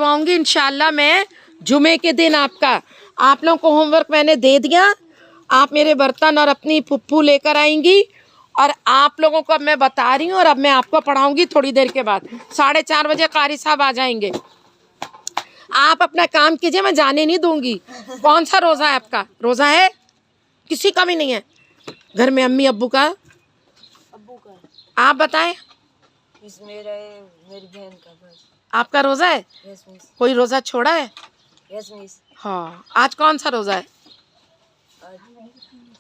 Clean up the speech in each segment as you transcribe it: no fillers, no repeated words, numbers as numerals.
करवाऊंगी इंशाल्लाह मैं जुमे के दिन आपका। आप लोगों को होमवर्क मैंने दे दिया, आप मेरे बर्तन और अपनी पुप्पू लेकर आएंगी और आप लोगों को अब मैं बता रही हूँ और अब मैं आपको पढ़ाऊंगी थोड़ी देर के बाद। 4:30 बजे कारी साहब आ जाएंगे। आप अपना काम कीजिए, मैं जाने नहीं दूंगी। कौन सा रोज़ा है आपका? रोज़ा है? किसी का भी नहीं है घर में? अम्मी अब्बू का? अब्बू का। आप बताएं। मेरी बहन का बस। आपका रोज़ा है? Yes miss. कोई रोज़ा छोड़ा है? Yes miss. हाँ, आज कौन सा रोज़ा है?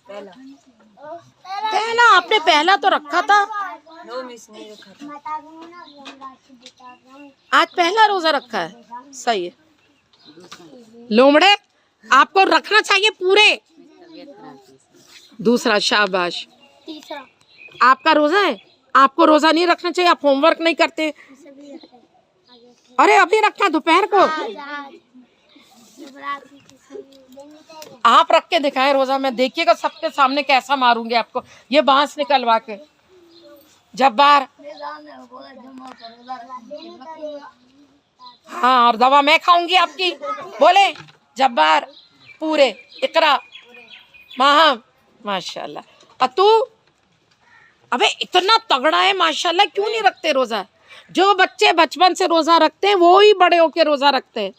पहला। पहला? आपने पहला तो रखा था। नो मिस, नहीं रखा था। आज पहला रोज़ा रखा है, सही है। लोमड़े आपको रखना चाहिए पूरे। दूसरा, शाबाश। तीसरा। आपका रोज़ा है? आपको रोज़ा नहीं रखना चाहिए, आप होमवर्क नहीं करते। अरे अभी रखना दोपहर को। आप रख के दिखाएं रोज़ा, मैं देखिएगा सबके सामने कैसा मारूंगी आपको, ये बांस निकलवा के। जब्बार। हाँ, और दवा मैं खाऊंगी आपकी। बोले जब्बार पूरे। इकरा माहम माशाल्लाह। तू अबे इतना तगड़ा है माशाल्लाह, क्यों नहीं रखते रोज़ा? जो बच्चे बचपन से रोज़ा रखते हैं वो ही बड़े होकर रोज़ा रखते हैं,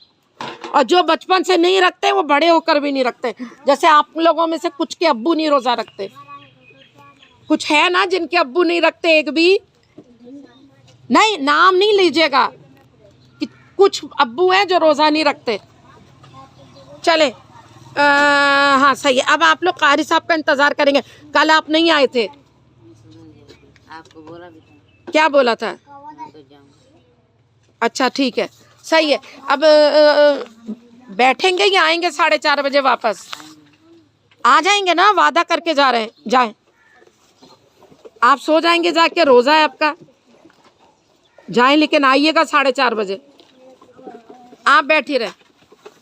और जो बचपन से नहीं रखते वो बड़े होकर भी नहीं रखते। जैसे आप लोगों में से कुछ के अब्बू नहीं रोज़ा रखते, कुछ है ना जिनके अब्बू नहीं रखते, एक भी नहीं। नाम नहीं लीजिएगा कि कुछ अब्बू हैं जो रोज़ा नहीं रखते। चले हाँ सही है। अब आप लोग कारी साहब का इंतज़ार करेंगे। कल आप नहीं आए थे, आपको बोला भी था। क्या बोला था? अच्छा ठीक है, सही है। अब बैठेंगे या आएंगे 4:30 बजे वापस? आ जाएंगे ना, वादा करके जा रहे हैं। जाएं, आप सो जाएंगे जाके, रोज़ा है आपका। जाएं लेकिन आइएगा 4:30 बजे। आप बैठी रहे,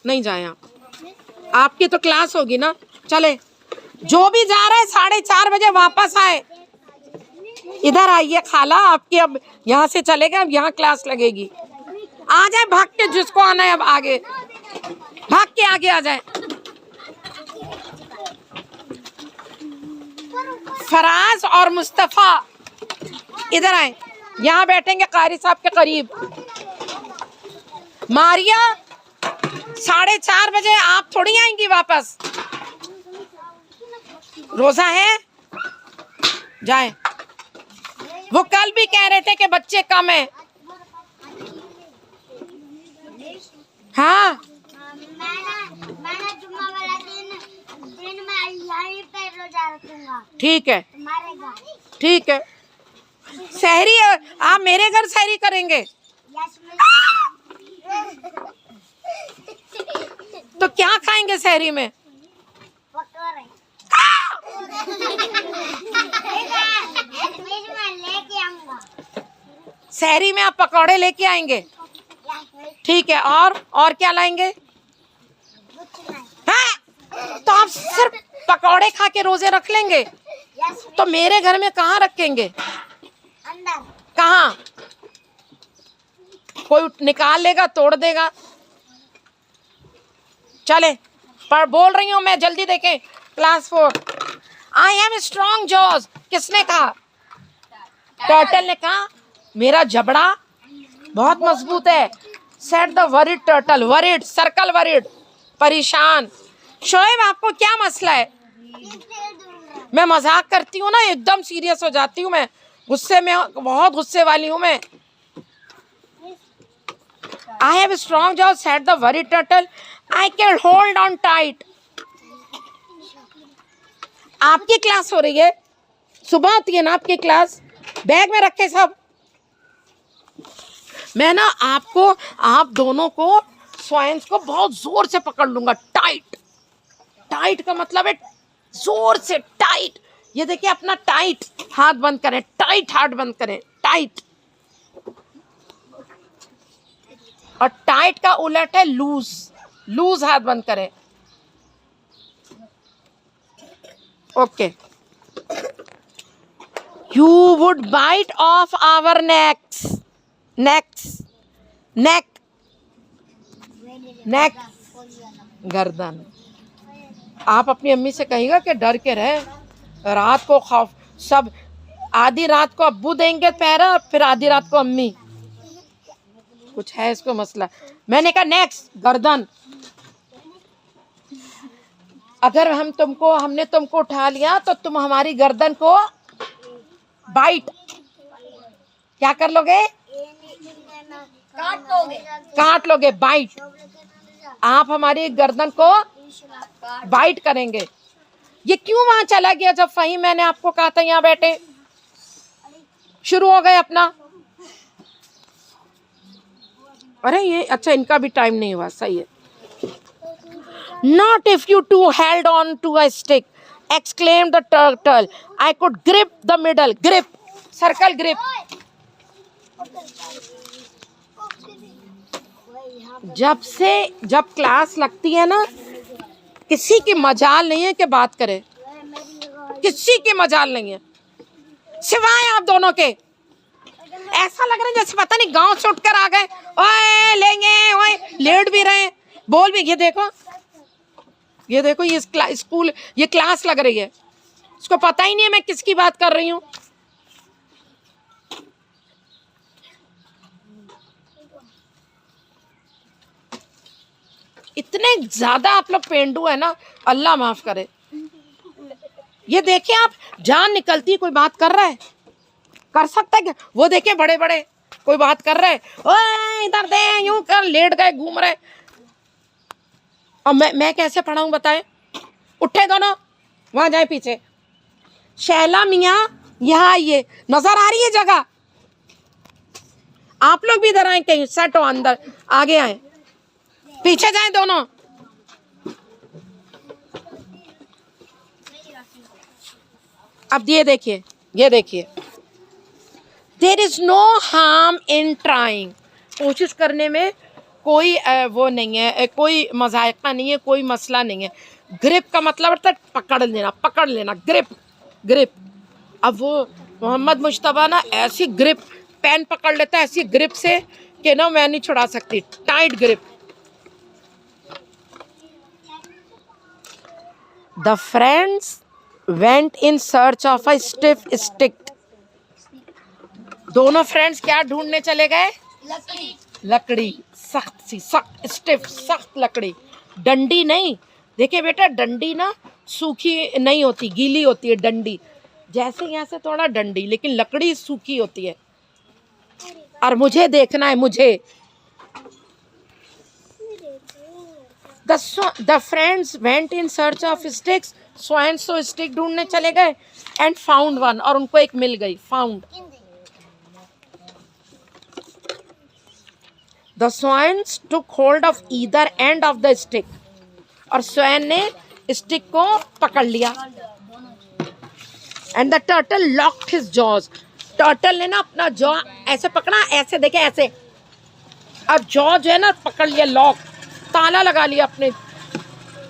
नहीं जाएं आप, आपकी तो क्लास होगी ना। चले, जो भी जा रहा है 4:30 बजे वापस आए। इधर आइए खाला, आपकी अब यहाँ से चलेगा, अब यहाँ क्लास लगेगी। आ जाए भाग के, जिसको आना है अब आगे भाग के आगे आ जाए। फराज और मुस्तफ़ा इधर आए, यहाँ बैठेंगे कारी साहब के करीब। मारिया 4:30 बजे आप थोड़ी आएंगी वापस, रोज़ा है। जाए, वो कल भी कह रहे थे कि बच्चे कम हैं। हाँ मैंने जुम्मा वाला दिन मैं यहीं पे रोजा रखूंगा। ठीक है, तुम्हारे घर। ठीक है। सहरी आप मेरे घर सहरी करेंगे? Yes miss. तो क्या खाएंगे सहरी में? पकौड़े। मैं लेके आऊंगा। सहरी में आप पकौड़े लेके आएंगे? ठीक है, और क्या लाएंगे? हाँ, तो आप सिर्फ पकौड़े खा के रोजे रख लेंगे? तो मेरे घर में कहाँ रखेंगे? अंदर। कहाँ? कोई निकाल लेगा, तोड़ देगा। चले, पर बोल रही हूँ मैं, जल्दी देखें। Class 4। I am strong jaws किसने कहा? टर्टल ने कहा। मेरा जबड़ा बहुत मजबूत है। Set the worried turtle. Worried, circle worried, परेशान। शोएब आपको क्या मसला है? मैं मजाक करती हूँ ना, एकदम सीरियस हो जाती हूँ मैं, गुस्से में, बहुत गुस्से वाली हूँ मैं। I have a strong jaw, said the worried turtle. I can hold on tight. आपकी क्लास हो रही है, सुबह होती है ना आपकी क्लास? बैग में रखे सब। मैं ना आपको, आप दोनों को, स्वाइंस को बहुत जोर से पकड़ लूंगा। टाइट, टाइट का मतलब है जोर से, टाइट। ये देखिए अपना टाइट हाथ बंद करें, टाइट हाथ बंद करें, टाइट। और टाइट का उलट है लूज, लूज हाथ बंद करें। Okay. You would bite off our necks, necks, neck, neck गर्दन। आप अपनी अम्मी से कहिएगा कि डर के रहे, रात को खौफ सब, आधी रात को अब्बू देंगे पैरा, फिर आधी रात को अम्मी, कुछ है इसको मसला। मैंने कहा नेक्स्ट गर्दन। अगर हमने तुमको उठा लिया तो तुम हमारी गर्दन को बाइट क्या कर लोगे? काट लोगे, बाइट। आप हमारी गर्दन को बाइट करेंगे। ये क्यों वहां चला गया जब फहीम मैंने आपको कहा था यहाँ बैठे? शुरू हो गए अपना। अरे ये अच्छा, इनका भी टाइम नहीं हुआ, सही है। Not if you two held on to a stick, exclaimed the turtle. I could grip the middle. Grip, circle grip. जब क्लास लगती है ना, किसी की मजाल नहीं है कि बात करे, किसी की मजाल नहीं है सिवाय आप दोनों के। ऐसा लग रहा है जैसे पता नहीं गांव से उठकर आ गए, ओए लेंगे, ओए लेट भी रहे, बोल भी। ये देखो ये स्कूल, ये क्लास लग रही है, इसको पता ही नहीं है मैं किसकी बात कर रही हूँ। इतने ज्यादा आप लोग पेंडू है ना, अल्लाह माफ करे। ये देखिए आप, जान निकलती है, कोई बात कर रहा है, कर सकता है क्या? वो देखिए बड़े बड़े कोई बात कर रहे, ओए इधर दे, यूं कर, लेट गए, घूम रहे। और मैं कैसे पढ़ाऊं बताएं? उठे दोनों, वहां जाए पीछे। शैला मियाँ यहाँ आइए, नजर आ रही है जगह? आप लोग भी इधर आए, कहीं सेट हो अंदर, आगे आए, पीछे जाए दोनों। अब ये देखिए, ये देखिए, there is no harm in trying. कोशिश करने में कोई वो नहीं है, कोई मजायका नहीं है, कोई मसला नहीं है। ग्रिप का मतलब होता है पकड़ लेना, पकड़ लेना, ग्रिप ग्रिप। अब वो मोहम्मद मुश्तबा ना ऐसी ग्रिप, पेन पकड़ लेता है ऐसी ग्रिप से कि ना मैं नहीं छुड़ा सकती, tight grip. The friends went in search of a stiff stick. दोनों फ्रेंड्स क्या ढूंढने चले गए? लकड़ी, सख्त सी, सख्त स्टिफ, सख्त लकड़ी, डंडी नहीं। देखिए बेटा, डंडी ना सूखी नहीं होती, गीली होती है डंडी, जैसे यहाँ से थोड़ा डंडी, लेकिन लकड़ी सूखी होती है। और मुझे देखना है, मुझे। The friends went in search of sticks, so and so stick ढूंढने चले गए, एंड फाउंड वन, और उनको एक मिल गई, found. The swans took hold of either end of the stick. और स्वैन ने स्टिक को पकड़ लिया। And the turtle locked his jaws. Turtle ने ना अपना जॉ ऐसे पकड़ा, ऐसे देखे, ऐसे। अब जॉ जो है ना पकड़ लिया, लॉक, ताला लगा लिया अपने।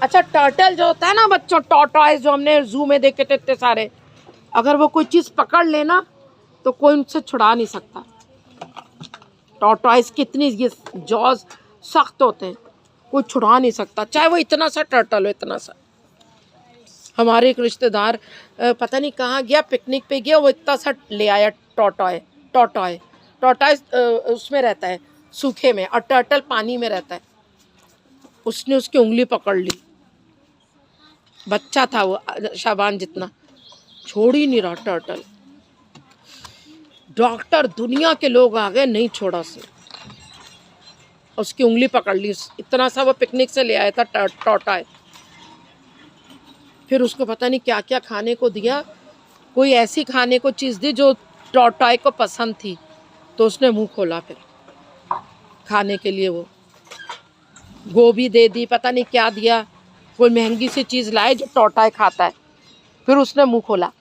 अच्छा, टर्टल जो होता है ना बच्चों, टॉर्टॉइज जो हमने जू में देखे थे इतने सारे, अगर वो कोई चीज़ पकड़ लेना तो कोई उनसे छुड़ा नहीं सकता। टॉर्टॉइज कितनी ये जॉज सख्त होते हैं, कोई छुड़ा नहीं सकता, चाहे वो इतना सा टर्टल हो, इतना सा। हमारे एक रिश्तेदार पता नहीं कहाँ गया, पिकनिक पे गया, वो इतना सा ले आया टॉर्टॉइज उसमें रहता है सूखे में, और टर्टल पानी में रहता है। उसने उसकी उंगली पकड़ ली, बच्चा था वो शाबान जितना, छोड़ ही नहीं रहा टर्टल। डॉक्टर, दुनिया के लोग आ गए, नहीं छोड़ा उसे, उसकी उंगली पकड़ ली। इतना सा वो पिकनिक से ले आया था टॉर्टॉय। फिर उसको पता नहीं क्या क्या खाने को दिया, कोई ऐसी खाने को चीज़ दी जो टॉर्टॉय को पसंद थी, तो उसने मुंह खोला फिर खाने के लिए। वो गोभी दे दी, पता नहीं क्या दिया, कोई महंगी सी चीज़ लाए जो टॉर्टॉय खाता है, फिर उसने मुंह खोला।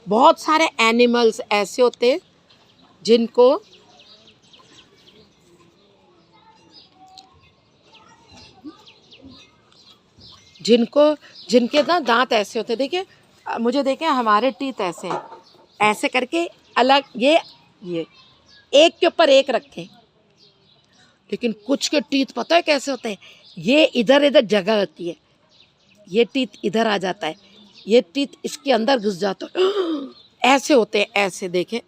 बहुत सारे एनिमल्स ऐसे होते हैं जिनके ना दांत ऐसे होते हैं। देखिए मुझे, देखिए हमारे टीथ ऐसे हैं, ऐसे करके अलग, ये एक के ऊपर एक रखें, लेकिन कुछ के टीथ पता है कैसे होते हैं, ये इधर इधर जगह होती है, ये टीथ इधर आ जाता है, ये टीथ इसके अंदर घुस जाता है, ऐसे होते हैं, ऐसे देखें